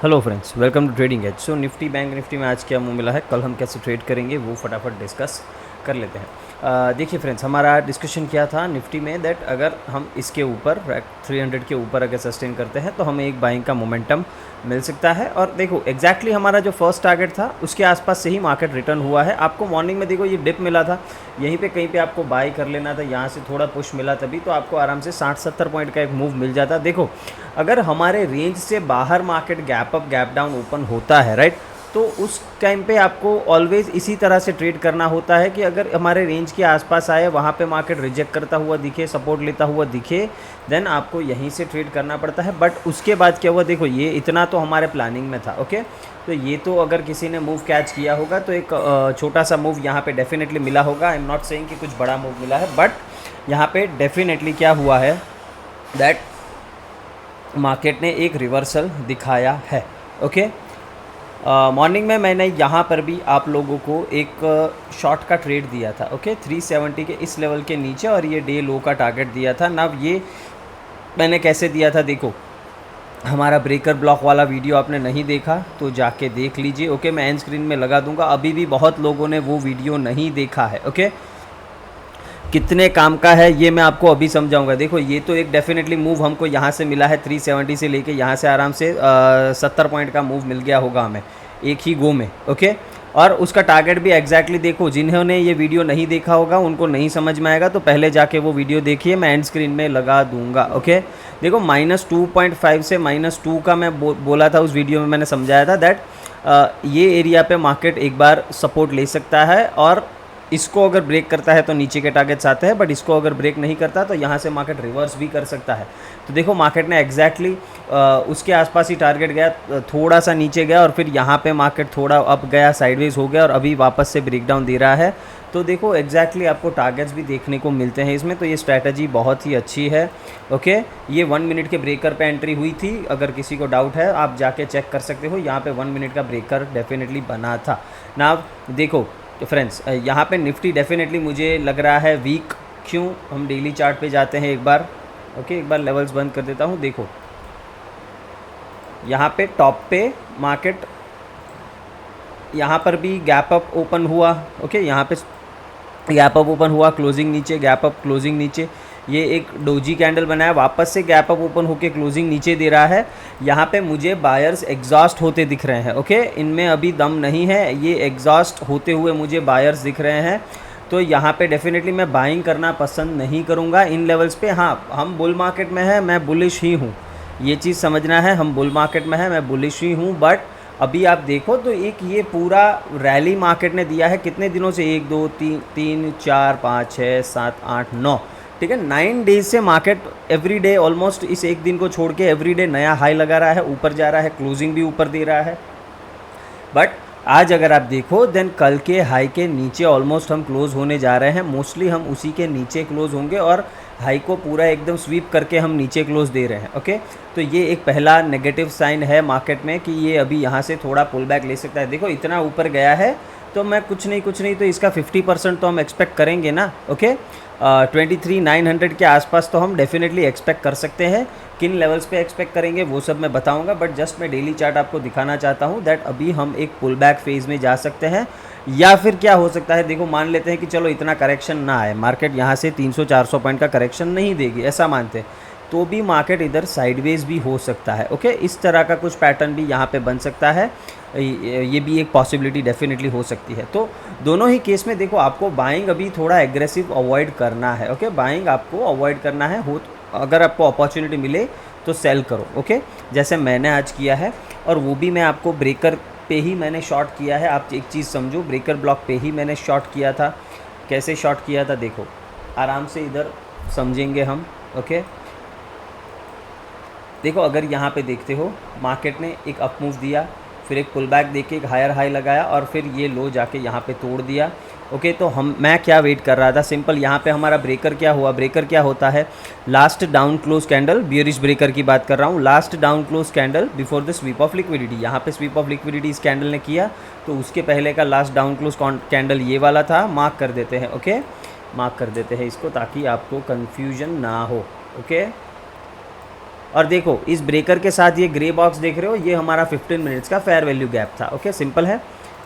Hello friends, welcome to trading edge. So Nifty bank Nifty में आज क्या मुँह मिला है, कल हम कैसे ट्रेड करेंगे वो फटाफट डिस्कस कर लेते हैं। देखिए फ्रेंड्स, हमारा डिस्कशन क्या था निफ्टी में, दैट अगर हम इसके ऊपर 300 के ऊपर अगर सस्टेन करते हैं तो हमें एक बाइंग का मोमेंटम मिल सकता है। और देखो एग्जैक्टली हमारा जो फर्स्ट टारगेट था उसके आसपास से ही मार्केट रिटर्न हुआ है। आपको मॉर्निंग में देखो ये डिप मिला था, यहीं पे कहीं पे आपको बाई कर लेना था, यहाँ से थोड़ा पुश मिला तभी तो आपको आराम से 60-70 पॉइंट का एक मूव मिल जाता। देखो अगर हमारे रेंज से बाहर market gap up gap down open होता है, राइट, तो उस टाइम पे आपको ऑलवेज इसी तरह से ट्रेड करना होता है कि अगर हमारे रेंज के आसपास आए, वहाँ पे मार्केट रिजेक्ट करता हुआ दिखे, सपोर्ट लेता हुआ दिखे, देन आपको यहीं से ट्रेड करना पड़ता है। बट उसके बाद क्या हुआ, देखो ये इतना तो हमारे प्लानिंग में था, ओके। तो ये तो अगर किसी ने मूव कैच किया होगा तो एक छोटा सा मूव यहाँ पे डेफिनेटली मिला होगा। आई एम नॉट सेइंग कि कुछ बड़ा मूव मिला है, बट यहाँ पे डेफिनेटली क्या हुआ है दैट मार्केट ने एक रिवर्सल दिखाया है, ओके। मॉर्निंग में मैंने यहाँ पर भी आप लोगों को एक शॉर्ट का ट्रेड दिया था, ओके, 370 के इस लेवल के नीचे, और ये डे लो का टारगेट दिया था ना। ये मैंने कैसे दिया था, देखो हमारा ब्रेकर ब्लॉक वाला वीडियो आपने नहीं देखा तो जाके देख लीजिए, ओके। मैं एंड स्क्रीन में लगा दूंगा, अभी भी बहुत लोगों ने वो वीडियो नहीं देखा है, ओके। कितने काम का है ये मैं आपको अभी समझाऊंगा। देखो ये तो एक डेफिनेटली मूव हमको यहाँ से मिला है, 370 से लेके यहाँ से आराम से 70 पॉइंट का मूव मिल गया होगा हमें एक ही गो में, ओके। और उसका टारगेट भी एग्जैक्टली देखो, जिन्होंने ये वीडियो नहीं देखा होगा उनको नहीं समझ में आएगा तो पहले जाके वो वीडियो देखिए, मैं एंड स्क्रीन में लगा दूंगा, ओके। देखो -2.5 से -2 का मैं बोला था उस वीडियो में, मैंने समझाया था दैट ये एरिया पे मार्केट एक बार सपोर्ट ले सकता है, और इसको अगर ब्रेक करता है तो नीचे के टारगेट्स आते हैं, बट इसको अगर ब्रेक नहीं करता तो यहाँ से मार्केट रिवर्स भी कर सकता है। तो देखो मार्केट ने एग्जैक्टली उसके आसपास ही टारगेट गया, थोड़ा सा नीचे गया और फिर यहाँ पे मार्केट थोड़ा अप गया, साइडवेज हो गया और अभी वापस से ब्रेकडाउन दे रहा है। तो देखो एग्जैक्टली आपको टारगेट्स भी देखने को मिलते हैं इसमें, तो ये स्ट्रैटेजी बहुत ही अच्छी है, ओके। ये 1 मिनट के ब्रेकर पे एंट्री हुई थी, अगर किसी को डाउट है आप जाके चेक कर सकते हो, यहाँ पे 1 मिनट का ब्रेकर डेफिनेटली बना था ना। देखो तो फ्रेंड्स यहाँ पे निफ्टी डेफिनेटली मुझे लग रहा है वीक। क्यों, हम डेली चार्ट पे जाते हैं एक बार, ओके। एक बार लेवल्स बंद कर देता हूँ। देखो यहाँ पे टॉप पे मार्केट, यहाँ पर भी गैप अप ओपन हुआ, ओके। यहाँ पे गैप अप ओपन हुआ, क्लोजिंग नीचे, गैप अप क्लोजिंग नीचे, ये एक डोजी कैंडल बनाया, वापस से गैप अप ओपन होके क्लोजिंग नीचे दे रहा है। यहाँ पे मुझे बायर्स एग्जॉस्ट होते दिख रहे हैं, ओके। इनमें अभी दम नहीं है, ये एग्जॉस्ट होते हुए मुझे बायर्स दिख रहे हैं। तो यहाँ पे डेफिनेटली मैं बाइंग करना पसंद नहीं करूँगा इन लेवल्स पे। हाँ, हम बुल मार्केट में है, मैं बुलिश ही हूँ, ये चीज़ समझना है। हम बुल मार्केट में है, मैं बुलिश ही हूँ, बट अभी आप देखो तो एक ये पूरा रैली मार्केट ने दिया है कितने दिनों से, 1 2 3 4 5 6 7 8 9, ठीक है, 9 डेज से मार्केट एवरी डे ऑलमोस्ट, इस एक दिन को छोड़ के एवरी डे नया हाई लगा रहा है, ऊपर जा रहा है, क्लोजिंग भी ऊपर दे रहा है। बट आज अगर आप देखो देन कल के हाई के नीचे ऑलमोस्ट हम क्लोज होने जा रहे हैं, मोस्टली हम उसी के नीचे क्लोज होंगे और हाई को पूरा एकदम स्वीप करके हम नीचे क्लोज दे रहे हैं, ओके। तो ये एक पहला नेगेटिव साइन है मार्केट में कि ये अभी यहाँ से थोड़ा पुल बैक ले सकता है। देखो इतना ऊपर गया है तो मैं कुछ नहीं तो इसका 50% तो हम एक्सपेक्ट करेंगे ना, ओके। 23,900 के आसपास तो हम डेफिनेटली एक्सपेक्ट कर सकते हैं। किन लेवल्स पे एक्सपेक्ट करेंगे वो सब मैं बताऊंगा, बट जस्ट मैं डेली चार्ट आपको दिखाना चाहता हूँ दैट अभी हम एक पुल बैक फेज़ में जा सकते हैं, या फिर क्या हो सकता है। देखो मान लेते हैं कि चलो इतना करेक्शन ना आए, मार्केट यहाँ से 300-400 पॉइंट का करेक्शन नहीं देगी, ऐसा मानते हैं, तो भी मार्केट इधर साइडवेज भी हो सकता है, ओके। इस तरह का कुछ पैटर्न भी यहाँ पे बन सकता है, ये भी एक पॉसिबिलिटी डेफिनेटली हो सकती है। तो दोनों ही केस में देखो आपको बाइंग अभी थोड़ा एग्रेसिव अवॉइड करना है, ओके। बाइंग आपको अवॉइड करना है, हो अगर आपको अपॉर्चुनिटी मिले तो सेल करो, ओके, जैसे मैंने आज किया है। और वो भी मैं आपको ब्रेकर पे ही मैंने शॉर्ट किया है। आप एक चीज़ समझो, ब्रेकर ब्लॉक पे ही मैंने शॉर्ट किया था। कैसे शॉर्ट किया था देखो, आराम से इधर समझेंगे हम, ओके। देखो अगर यहाँ पे देखते हो मार्केट ने एक अप मूव दिया, फिर एक पुल बैक देके एक हायर हाई लगाया और फिर ये लो जाके यहाँ पे तोड़ दिया, ओके। तो मैं क्या वेट कर रहा था, सिंपल यहाँ पे हमारा ब्रेकर क्या हुआ, ब्रेकर क्या होता है, last down close candle, bearish breaker की बात कर रहा हूँ, last down close candle before the SVEEP of liquidity. यहाँ पे स्वीप ऑफ लिक्विडिटी इस कैंडल ने किया, तो उसके पहले का लास्ट डाउन क्लोज कैंडल ये वाला था। मार्क कर देते हैं, ओके, मार्क कर देते हैं इसको ताकि आपको कन्फ्यूजन ना हो, ओके। और देखो इस ब्रेकर के साथ ये ग्रे बॉक्स देख रहे हो, ये हमारा 15 मिनट्स का फेयर वैल्यू गैप था। ओके, सिंपल है।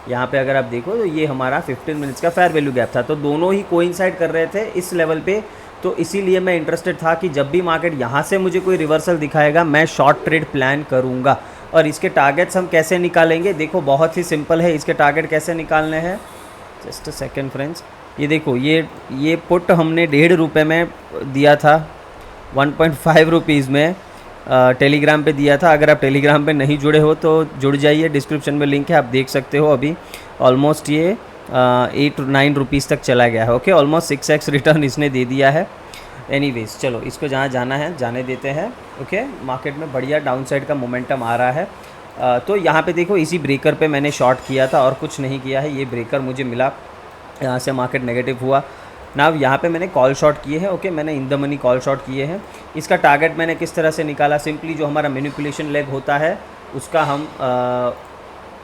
यहाँ पे अगर आप देखो तो ये हमारा 15 मिनट्स का फेयर वैल्यू गैप था, तो दोनों ही कोइंसाइड कर रहे थे इस लेवल पे। तो इसीलिए मैं इंटरेस्टेड था कि जब भी मार्केट यहाँ से मुझे कोई रिवर्सल दिखाएगा मैं शॉर्ट ट्रेड प्लान करूँगा। और इसके टारगेट्स हम कैसे निकालेंगे, देखो बहुत ही सिंपल है। इसके टारगेट कैसे निकालने हैं, जस्ट अ सेकेंड फ्रेंड्स। ये देखो ये पुट हमने 1.5 रुपये में दिया था, 1.5 रुपीज़ में टेलीग्राम पे दिया था। अगर आप टेलीग्राम पे नहीं जुड़े हो तो जुड़ जाइए, डिस्क्रिप्शन में लिंक है, आप देख सकते हो। अभी ऑलमोस्ट ये 8-9 रुपीज़ तक चला गया है। ओके, ऑलमोस्ट 6x रिटर्न इसने दे दिया है। एनीवेज चलो इसको जहाँ जाना है जाने देते हैं। ओके, मार्केट में बढ़िया डाउनसाइड का मोमेंटम आ रहा है। तो यहाँ पे देखो इसी ब्रेकर पे मैंने शॉर्ट किया था और कुछ नहीं किया है। ये ब्रेकर मुझे मिला, यहाँ से मार्केट नेगेटिव हुआ ना। यहाँ पे मैंने कॉल शॉट किए हैं। ओके, मैंने in the money call shot किए हैं। इसका टारगेट मैंने किस तरह से निकाला, सिंपली जो हमारा मैनिपुलेशन लेग होता है उसका हम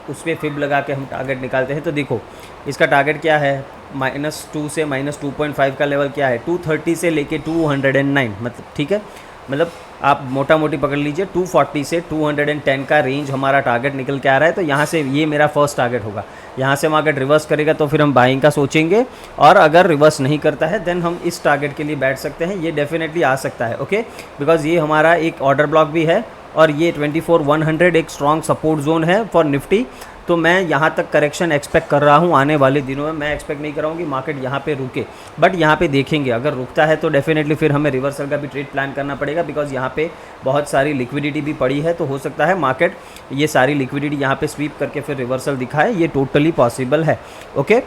उस पर फिब लगा के हम टारगेट निकालते हैं। तो देखो इसका टारगेट क्या है, -2 से -2.5 का लेवल क्या है, 230 से लेके 209, मतलब ठीक है, मतलब आप मोटा मोटी पकड़ लीजिए 240 से 210 का रेंज हमारा टारगेट निकल के आ रहा है। तो यहाँ से ये मेरा फर्स्ट टारगेट होगा। यहाँ से मार्केट रिवर्स करेगा तो फिर हम बाइंग का सोचेंगे, और अगर रिवर्स नहीं करता है देन हम इस टारगेट के लिए बैठ सकते हैं। ये डेफिनेटली आ सकता है। ओके, बिकॉज ये हमारा एक ऑर्डर ब्लॉक भी है और ये 24,100 एक स्ट्रॉन्ग सपोर्ट जोन है फॉर निफ्टी। तो मैं यहाँ तक करेक्शन एक्सपेक्ट कर रहा हूँ आने वाले दिनों में। मैं एक्सपेक्ट नहीं कर रहा हूँ कि मार्केट यहाँ पे रुके, बट यहाँ पे देखेंगे। अगर रुकता है तो डेफिनेटली फिर हमें रिवर्सल का भी ट्रेड प्लान करना पड़ेगा, बिकॉज यहाँ पे बहुत सारी लिक्विडिटी भी पड़ी है। तो हो सकता है मार्केट ये सारी लिक्विडिटी यहाँ पे स्वीप करके फिर रिवर्सल दिखाए, ये टोटली पॉसिबल है। ओके,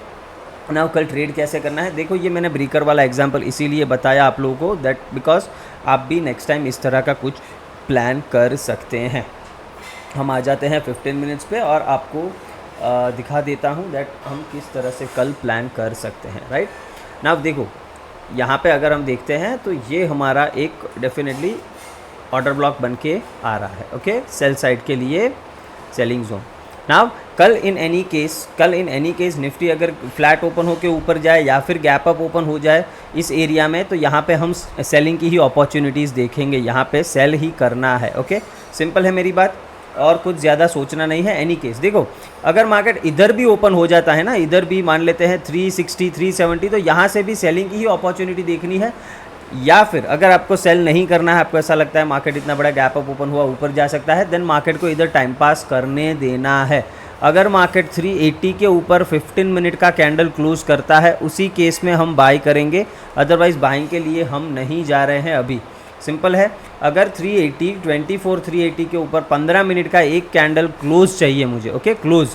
नाउ कल ट्रेड कैसे करना है, देखो ये मैंने ब्रेकर वाला एग्जाम्पल इसीलिए बताया आप लोगों को, दैट बिकॉज आप भी नेक्स्ट टाइम इस तरह का कुछ प्लान कर सकते हैं। हम आ जाते हैं 15 मिनट्स पे और आपको दिखा देता हूँ दैट हम किस तरह से कल प्लान कर सकते हैं। राइट नाउ देखो यहाँ पे अगर हम देखते हैं तो ये हमारा एक डेफिनेटली ऑर्डर ब्लॉक बन के आ रहा है। ओके, सेल साइड के लिए सेलिंग जोन। नाउ कल इन एनी केस निफ्टी अगर फ्लैट ओपन होकर ऊपर जाए या फिर गैप अप ओपन हो जाए इस एरिया में, तो यहाँ पे हम सेलिंग की ही अपॉर्चुनिटीज़ देखेंगे। यहाँ पे सेल ही करना है। ओके, सिंपल है मेरी बात, और कुछ ज़्यादा सोचना नहीं है। एनी केस देखो अगर मार्केट इधर भी ओपन हो जाता है ना, इधर भी मान लेते हैं 360 370, तो यहाँ से भी सेलिंग की ही अपॉर्चुनिटी देखनी है। या फिर अगर आपको सेल नहीं करना है, आपको ऐसा लगता है मार्केट इतना बड़ा गैप अप ओपन हुआ ऊपर जा सकता है, देन मार्केट को इधर टाइम पास करने देना है। अगर मार्केट 380 के ऊपर 15 मिनट का कैंडल क्लोज करता है उसी केस में हम बाई करेंगे, अदरवाइज़ बाइंग के लिए हम नहीं जा रहे हैं अभी। सिंपल है, अगर 380 के ऊपर 15 मिनट का एक कैंडल क्लोज चाहिए मुझे, ओके क्लोज,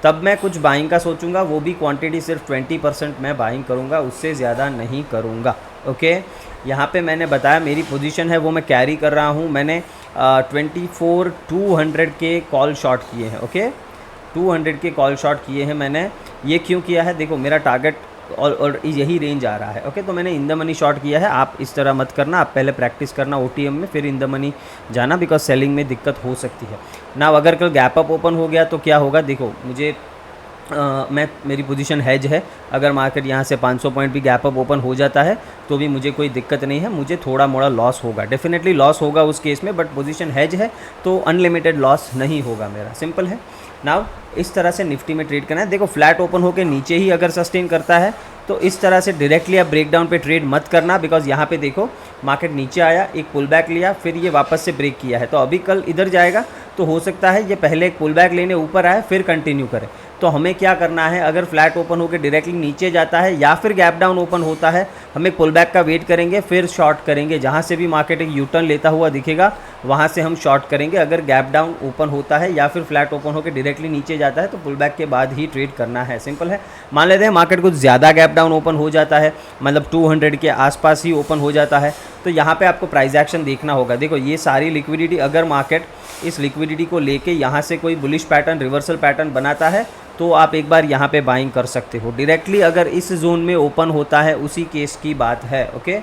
तब मैं कुछ बाइंग का सोचूंगा। वो भी क्वांटिटी सिर्फ 20% मैं बाइंग करूंगा, उससे ज़्यादा नहीं करूंगा। ओके, यहाँ पे मैंने बताया मेरी पोजीशन है वो मैं कैरी कर रहा हूँ। मैंने 24,200 के कॉल शॉट किए हैं। ओके, 200 के कॉल शॉट किए हैं मैंने। ये क्यों किया है, देखो मेरा टारगेट और यही रेंज आ रहा है। ओके, तो मैंने इन द मनी शॉट किया है। आप इस तरह मत करना, आप पहले प्रैक्टिस करना OTM में, फिर इन द मनी जाना, बिकॉज सेलिंग में दिक्कत हो सकती है ना। अगर कल गैप अप ओपन हो गया तो क्या होगा, देखो मुझे मेरी पोजीशन हेज है। अगर मार्केट यहाँ से 500 पॉइंट भी गैप अप ओपन हो जाता है तो भी मुझे कोई दिक्कत नहीं है, मुझे थोड़ा मोड़ा लॉस होगा, डेफिनेटली लॉस होगा उस केस में, बट पोजीशन हेज है तो अनलिमिटेड लॉस नहीं होगा मेरा। सिंपल है। नाउ इस तरह से निफ्टी में ट्रेड करना है। देखो फ्लैट ओपन होकर नीचे ही अगर सस्टेन करता है तो इस तरह से डायरेक्टली आप ब्रेकडाउन पे ट्रेड मत करना, बिकॉज यहाँ पे देखो मार्केट नीचे आया, एक पुल बैक लिया, फिर ये वापस से ब्रेक किया है, तो अभी कल इधर जाएगा तो हो सकता है ये पहले एक पुल बैक लेने ऊपर आए फिर कंटिन्यू करे। तो हमें क्या करना है, अगर फ्लैट ओपन होकर डायरेक्टली नीचे जाता है या फिर गैप डाउन ओपन होता है, हमें पुल बैक का वेट करेंगे, फिर शॉर्ट करेंगे। जहाँ से भी मार्केट एक यू टर्न लेता हुआ दिखेगा वहाँ से हम शॉर्ट करेंगे। अगर गैप डाउन ओपन होता है या फिर फ्लैट ओपन होकर डायरेक्टली नीचे जाता है तो पुल बैक के बाद ही ट्रेड करना है। सिंपल है। मान लेते हैं मार्केट कुछ ज़्यादा गैप डाउन ओपन हो जाता है, मतलब 200 के आसपास ही ओपन हो जाता है, तो यहाँ पे आपको प्राइस एक्शन देखना होगा। देखो ये सारी लिक्विडिटी, अगर मार्केट इस लिक्विडिटी को लेके यहाँ से कोई बुलिश पैटर्न, रिवर्सल पैटर्न बनाता है तो आप एक बार यहाँ पे बाइंग कर सकते हो डायरेक्टली। अगर इस जोन में ओपन होता है उसी केस की बात है। ओके,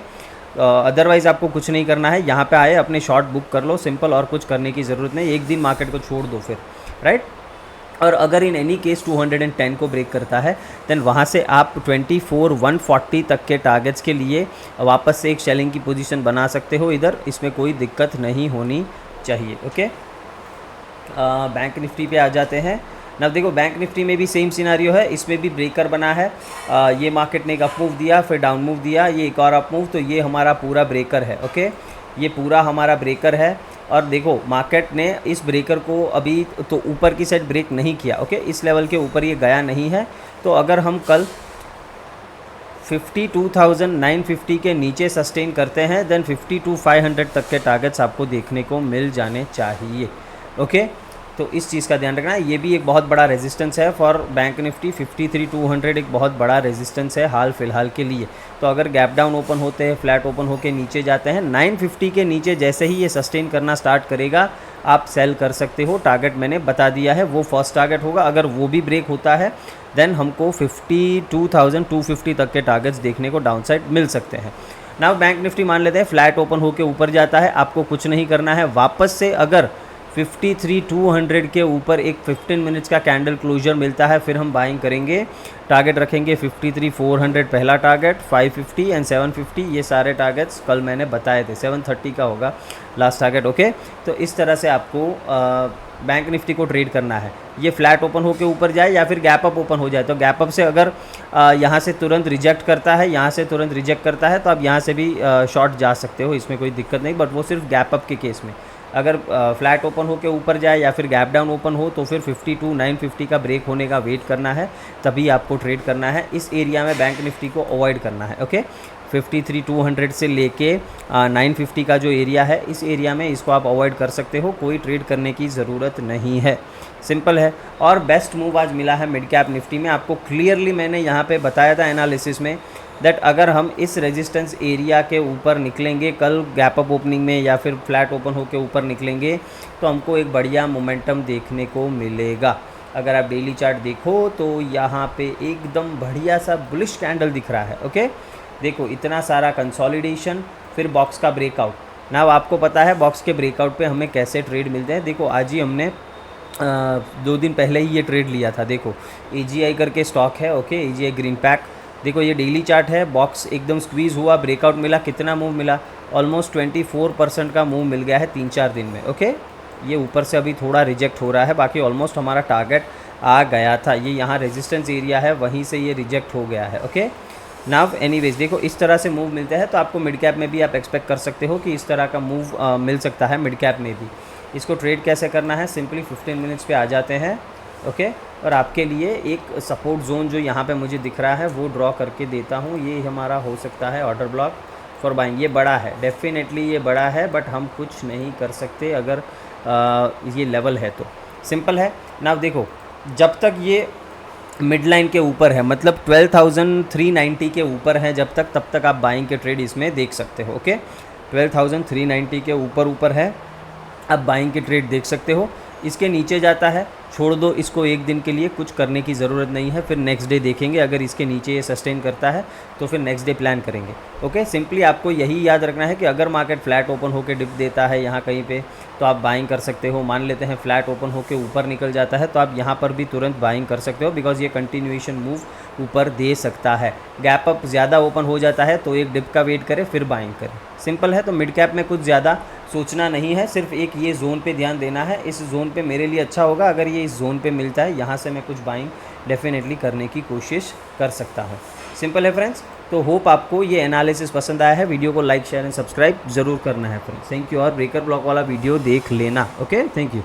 अदरवाइज़ आपको कुछ नहीं करना है, यहाँ पे आए अपने शॉर्ट बुक कर लो, सिंपल, और कुछ करने की ज़रूरत नहीं। एक दिन मार्केट को छोड़ दो फिर, राइट। और अगर इन एनी केस 210 को ब्रेक करता है देन वहाँ से आप 24,140 तक के टारगेट्स के लिए वापस से एक सेलिंग की पोजीशन बना सकते हो इधर, इसमें कोई दिक्कत नहीं होनी चाहिए। ओके, बैंक निफ्टी पे आ जाते हैं। ना देखो बैंक निफ्टी में भी सेम सिनारियो है, इसमें भी ब्रेकर बना है। ये मार्केट ने एक अप मूव दिया, फिर डाउन मूव दिया, ये एक और अप मूव, तो ये हमारा पूरा ब्रेकर है। ओके, ये पूरा हमारा ब्रेकर है। और देखो मार्केट ने इस ब्रेकर को अभी तो ऊपर की साइड ब्रेक नहीं किया। ओके, इस लेवल के ऊपर ये गया नहीं है। तो अगर हम कल 52,950 के नीचे सस्टेन करते हैं देन 52,500 तक के टारगेट्स आपको देखने को मिल जाने चाहिए। ओके, तो इस चीज़ का ध्यान रखना है। ये भी एक बहुत बड़ा रेजिस्टेंस है फॉर बैंक निफ्टी। 53,200 एक बहुत बड़ा रेजिस्टेंस है हाल फिलहाल के लिए। तो अगर गैप डाउन ओपन होते हैं, फ्लैट ओपन होकर नीचे जाते हैं, 950 के नीचे जैसे ही ये सस्टेन करना स्टार्ट करेगा आप सेल कर सकते हो। टारगेट मैंने बता दिया है, वो फर्स्ट टारगेट होगा। अगर वो भी ब्रेक होता है देन हमको 52,250 तक के टारगेट्स देखने को डाउन साइड मिल सकते हैं। नाउ बैंक निफ्टी मान लेते हैं फ्लैट ओपन होकर ऊपर जाता है, आपको कुछ नहीं करना है। वापस से अगर 53,200 के ऊपर एक 15 मिनट्स का कैंडल क्लोजर मिलता है फिर हम बाइंग करेंगे। टारगेट रखेंगे 53,400 पहला टारगेट, 550 एंड 750, ये सारे टारगेट्स कल मैंने बताए थे। 730 का होगा लास्ट टारगेट। ओके, तो इस तरह से आपको बैंक निफ्टी को ट्रेड करना है। ये फ्लैट ओपन होकर ऊपर जाए या फिर गैप अप ओपन हो जाए, तो गैप अप से अगर यहाँ से तुरंत रिजेक्ट करता है, यहाँ से तुरंत रिजेक्ट करता है, तो आप यहाँ से भी शॉर्ट जा सकते हो, इसमें कोई दिक्कत नहीं। बट वो सिर्फ गैप अप के केस में। अगर फ्लैट ओपन हो के ऊपर जाए या फिर गैप डाउन ओपन हो तो फिर 52,950 का ब्रेक होने का वेट करना है, तभी आपको ट्रेड करना है। इस एरिया में बैंक निफ्टी को अवॉइड करना है। ओके, 53,200 से लेके 950 का जो एरिया है, इस एरिया में इसको आप अवॉइड कर सकते हो, कोई ट्रेड करने की ज़रूरत नहीं है। सिंपल है। और बेस्ट मूव आज मिला है मिड कैप निफ्टी में। आपको क्लियरली मैंने यहाँ पे बताया था एनालिसिस में दैट अगर हम इस रेजिस्टेंस एरिया के ऊपर निकलेंगे कल गैप अप ओपनिंग में या फिर फ्लैट ओपन होकर ऊपर निकलेंगे तो हमको एक बढ़िया मोमेंटम देखने को मिलेगा। अगर आप डेली चार्ट देखो तो यहाँ पे एकदम बढ़िया सा बुलिश कैंडल दिख रहा है। ओके, देखो इतना सारा कंसोलिडेशन, फिर बॉक्स का ब्रेकआउट। ना आपको पता है बॉक्स के ब्रेकआउट पे हमें कैसे ट्रेड मिलते हैं। देखो आज ही हमने 2 दिन पहले ही ये ट्रेड लिया था। देखो AGI करके स्टॉक है। Okay, AGI green pack. देखो ये डेली चार्ट है, बॉक्स एकदम स्क्वीज़ हुआ, ब्रेकआउट मिला, कितना मूव मिला, ऑलमोस्ट 24% का मूव मिल गया है 3-4 दिन में। ओके, ये ऊपर से अभी थोड़ा रिजेक्ट हो रहा है, बाकी ऑलमोस्ट हमारा टारगेट आ गया था। ये यहाँ रेजिस्टेंस एरिया है, वहीं से ये रिजेक्ट हो गया है। ओके, नाउ एनीवेज देखो इस तरह से मूव मिलते हैं, तो आपको मिड कैप में भी आप एक्सपेक्ट कर सकते हो कि इस तरह का मूव मिल सकता है मिड कैप में भी। इसको ट्रेड कैसे करना है, सिंपली 15 मिनट्स पे आ जाते हैं। ओके, और आपके लिए एक सपोर्ट जोन जो यहाँ पे मुझे दिख रहा है वो ड्रॉ करके देता हूँ। ये हमारा हो सकता है ऑर्डर ब्लॉक फॉर बाइंग। ये बड़ा है, डेफिनेटली ये बड़ा है, बट हम कुछ नहीं कर सकते अगर ये लेवल है तो। सिंपल है। ना देखो जब तक ये मिड लाइन के ऊपर है, मतलब 12,390 के ऊपर है जब तक, तब तक आप बाइंग के ट्रेड इसमें देख सकते हो। ओके, 12,390 के ऊपर है, आप बाइंग के ट्रेड देख सकते हो। इसके नीचे जाता है, छोड़ दो इसको एक दिन के लिए, कुछ करने की ज़रूरत नहीं है, फिर नेक्स्ट डे देखेंगे। अगर इसके नीचे ये सस्टेन करता है तो फिर नेक्स्ट डे प्लान करेंगे। ओके, सिंपली आपको यही याद रखना है कि अगर मार्केट फ्लैट ओपन होकर डिप देता है यहाँ कहीं पे तो आप बाइंग कर सकते हो। मान लेते हैं फ्लैट ओपन होकर ऊपर निकल जाता है तो आप यहाँ पर भी तुरंत बाइंग कर सकते हो, बिकॉज ये कंटिन्यूएशन मूव ऊपर दे सकता है। गैप अप ज़्यादा ओपन हो जाता है तो एक डिप का वेट करें फिर बाइंग करें। सिंपल है। तो मिड कैप में कुछ ज़्यादा सोचना नहीं है, सिर्फ एक ये जोन पे ध्यान देना है। इस जोन पे मेरे लिए अच्छा होगा, अगर ये इस जोन पे मिलता है यहाँ से मैं कुछ बाइंग डेफिनेटली करने की कोशिश कर सकता हूँ। सिंपल है फ्रेंड्स। तो होप आपको ये एनालिसिस पसंद आया है। वीडियो को लाइक शेयर एंड सब्सक्राइब जरूर करना है फ्रेंड्स। Thank you. और ब्रेकर ब्लॉक वाला वीडियो देख लेना। Okay, thank you.